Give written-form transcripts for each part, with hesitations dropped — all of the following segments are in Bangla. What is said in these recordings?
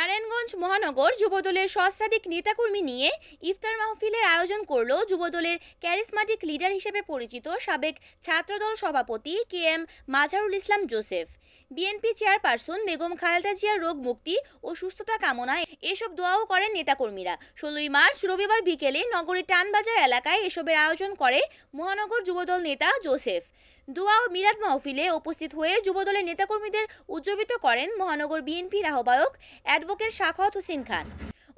নারায়ণগঞ্জ মহানগর যুবদলের সহস্রাধিক নেতাকর্মী নিয়ে ইফতার মাহফিলের আয়োজন করল যুবদলের ক্যারিসমাটিক লিডার হিসেবে পরিচিত সাবেক ছাত্রদল সভাপতি KM Majharul Islam Joseph. BNP chairperson Begum Khaleda জিয়ার রোগ মুক্তি ও সুস্থতা কামনায় এসব দোয়াও করেন নেতাকর্মীরা। 16ই মার্চ রবিবার বিকেলে নগরীর টানবাজার এলাকায় এসবের আয়োজন করে মহানগর যুবদল নেতা জোসেফ। দোয়া ও মিলাদ মাহফিলে উপস্থিত হয়ে যুবদলের নেতাকর্মীদের উজ্জীবিত করেন মহানগর বিএনপির আহ্বায়ক অ্যাডভোকেট সাখাওয়াত হোসেন খান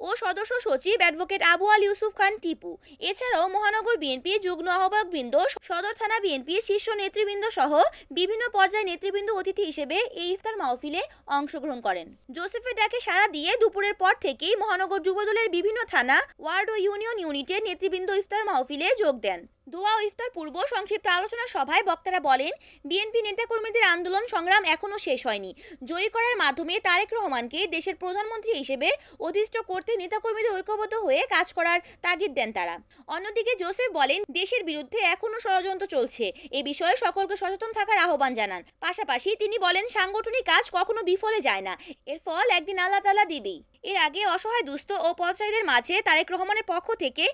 ও সদস্য সচিব অ্যাডভোকেট আবু আল ইউসুফ খান টিপু। এছাড়াও মহানগর বিএনপি যুগ্ম আহ্বায়কবৃন্দ, সদর থানা বিএনপির শীর্ষ নেতৃবৃন্দ সহ বিভিন্ন পর্যায়ের নেতৃবৃন্দ অতিথি হিসেবে এই ইফতার মাহফিলে অংশগ্রহণ করেন। জোসেফের ডাকে সাড়া দিয়ে দুপুরের পর থেকেই মহানগর যুবদলের বিভিন্ন থানা, ওয়ার্ড ও ইউনিয়ন ইউনিটের নেতৃবৃন্দ ইফতার মাহফিলে যোগ দেন। দোয়া ও ইফতার পূর্ব সংক্ষিপ্ত আলোচনা সভায় বক্তারা বলেন, বিএনপি নেতাকর্মীদের আন্দোলন সংগ্রাম এখনও শেষ হয়নি। জয়ী করার মাধ্যমে তারেক রহমানকে দেশের প্রধানমন্ত্রী হিসেবে অধিষ্ঠ করতে নেতাকর্মীদের ঐক্যবদ্ধ হয়ে কাজ করার তাগিদ দেন তারা। অন্যদিকে জোসেফ বলেন, দেশের বিরুদ্ধে এখনও ষড়যন্ত্র চলছে, এ বিষয়ে সকলকে সচেতন থাকার আহ্বান জানান। পাশাপাশি তিনি বলেন, সাংগঠনিক কাজ কখনো বিফলে যায় না, এর ফল একদিন আল্লাহ তাআলা দিবেই। এর আগে অসহায় দুস্থ ও পথচারীদের মাঝে তারেক রহমানের পক্ষ থেকে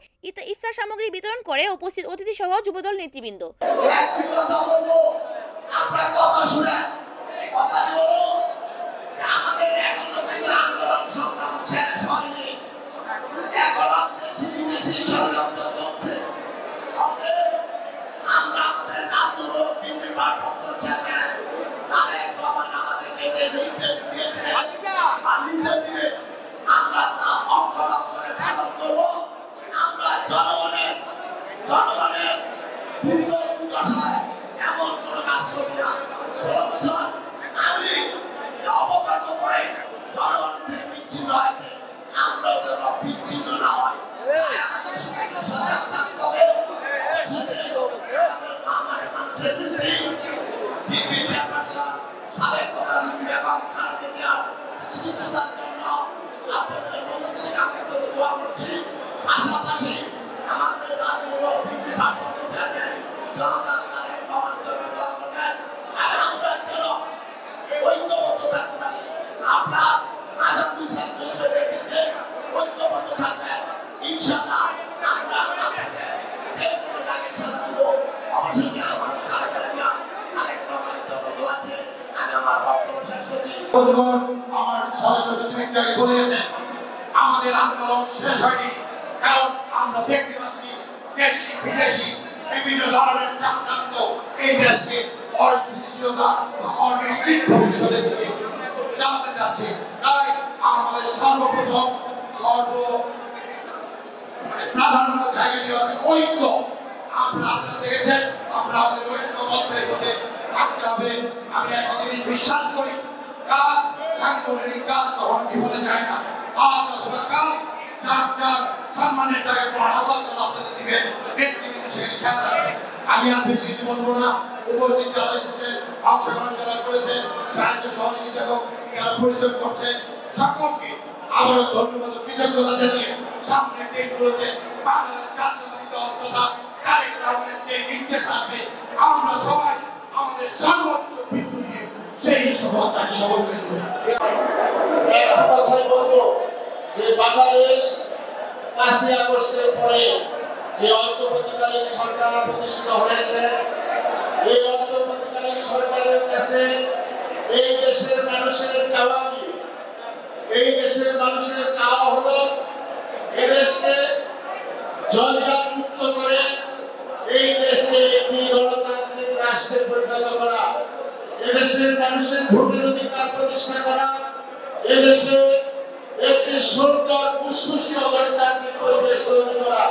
ইফতার সামগ্রী বিতরণ করে উপস্থিত অতিথি সহ যুবদল নেতৃবৃন্দ। আমার সদস্য সচিবকে বলেছে আমাদের আন্দোলন শেষ হয়নি, কারণ আমরা দেখতে পাচ্ছি দেশি বিদেশি বিভিন্ন ধরনের চক্রান্ত এই দেশকে অস্থিতিশীলতা অনিশ্চিত ভবিষ্যতের দিকে চালাতে যাচ্ছে। তাই আমাদের সর্বপ্রথম প্রাধান্য জায়গাটি হচ্ছে ঐক্য। আপনারা দেখেছেন আমরা আমাদের ঐক্যবদ্ধের মধ্যে থাকতে হবে। আমি একটা জিনিস বিশ্বাস করি, কাজ সাংগঠনিক কাজ কখনো বিফলে যায় না। আজ অথবা কাল যার যার সম্মানের জায়গায় আল্লাহ তাআলা আপনাদের দিবেন, নেতৃবৃন্দ সেখানে খেয়াল রাখবেন। আমি আর বেশি কিছু বলবো না। উপস্থিত যারা এসেছেন, অংশগ্রহণ যারা করেছেন, সাহায্য সহযোগিতা এবং যারা পরিশ্রম করছেন, সকলকে আবারও ধন্যবাদ ও কৃতজ্ঞতা জানিয়ে সামনের দিনগুলোতে বাংলাদেশ জাতীয়তাবাদী দল তথা তারেক রহমানের যে নির্দেশ আসবে, আমরা সবাই আমাদের সর্বোচ্চ বিন্দু দিয়ে সেই সফলতাকে সফল করে দেব। একটা কথাই বলবো যে বাংলাদেশ 5ই আগস্টের পরে যে অন্তর্বর্তীকালীন সরকার প্রতিষ্ঠিত হয়েছে, এই অন্তর্বর্তীকালীন সরকারের কাছে এই দেশের মানুষের চাওয়া কি? এই দেশের মানুষের চাওয়া হলো এদেশকে জঞ্জাল মুক্ত করে এই দেশকে একটি গণতান্ত্রিক রাষ্ট্রে পরিণত করা, এদেশের মানুষের ভোটের অধিকার প্রতিষ্ঠা করা, এদেশে একটি সুন্দর সুষ্ঠু গণতান্ত্রিক পরিবেশ তৈরি করা।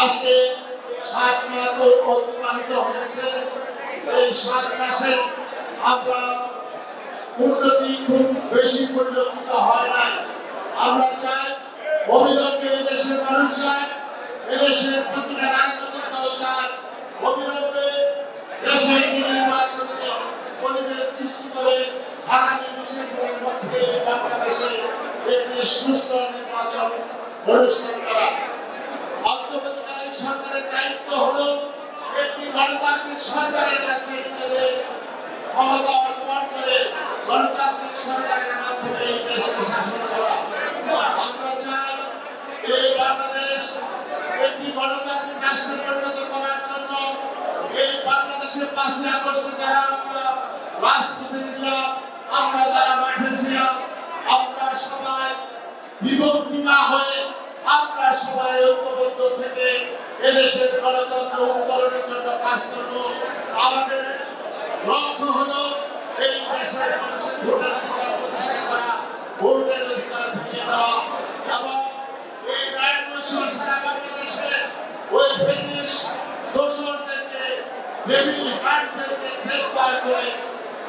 আজকে 7 মাস অতিবাহিত হয়েছে। এই 7 মাসে আমরা উন্নতি খুব বেশি পরিলক্ষিত হয় না। আমরা চাই অবিলম্বে এদেশের মানুষ চায়, এদেশের প্রতিটা রাজনৈতিক দল চায় অবিলম্বে দেশের নির্বাচনী পরিবেশ সৃষ্টি করে আগামী ডিসেম্বরের মধ্যে বাংলাদেশে একটি সুষ্ঠু নির্বাচন অনুষ্ঠিত করা। অন্তর্বর্তীকালীন সরকারের দায়িত্ব হলো একটি গণতান্ত্রিক সরকারের কাছে নিজেদের ক্ষমতা অর্পণ করে গণতান্ত্রিক সরকারের মাধ্যমে দেশের শাসন করা। আমরা চাই এই বাংলাদেশ একটি গণতান্ত্রিক রাষ্ট্রে পরিণত করার জন্য এই বাংলাদেশে 5ই আগস্ট যারা আমরা রাজপথে ছিলাম, আমরা যারা মাঠে ছিলাম, আমরা সবাই বিভক্তি না হয়ে আমরা সবাই ঐক্যবদ্ধ থেকে এদেশের গণতন্ত্র উত্তরণের জন্য কাজ করব। আমাদের লক্ষ্য হলো এই দেশের মানুষের ভোটের অধিকার প্রতিষ্ঠা করা, ভোটের অধিকার ফিরিয়ে দেওয়া এবং এই রাজনৈতিক সারা বাংলাদেশে ওই ব্রিটিশ দোসরদেরকে বেবি হার্টদেরকে গ্রেফতার করে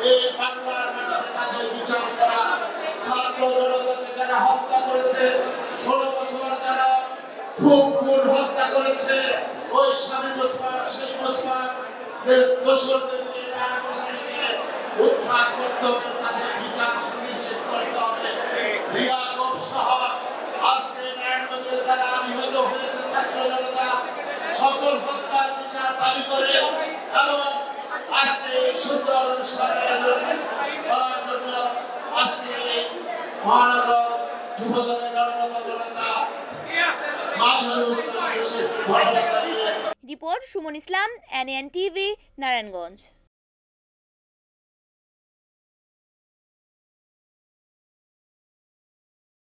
এই বাংলার মাটিতে তাদের বিচার করা। ছাত্র জনতাকে যারা হত্যা করেছে, 16 বছর যারা খুব হত্যা করেছে, ওই স্বামী ওসমান, শেখ ওসমান দোসরদেরকে উদ্ধার করতে হবে, তাদের বিচার সুনিশ্চিত করতে হবে। রিয়া সহ আজকে নারায়ণগঞ্জে যারা নিহত হয়েছে ছাত্র জনতা, সকল হত্যার বিচার দাবি করে এবং আজকে এই সুন্দর অনুষ্ঠানের আয়োজন করার জন্য আজকে এই মহানগর যুবদলের অন্যতম নেতা মাঝারুল ইসলাম জোসেফকে ধন্যবাদ জানিয়ে রিপোর্ট সুমন ইসলাম, NN টিভি, নারায়ণগঞ্জ।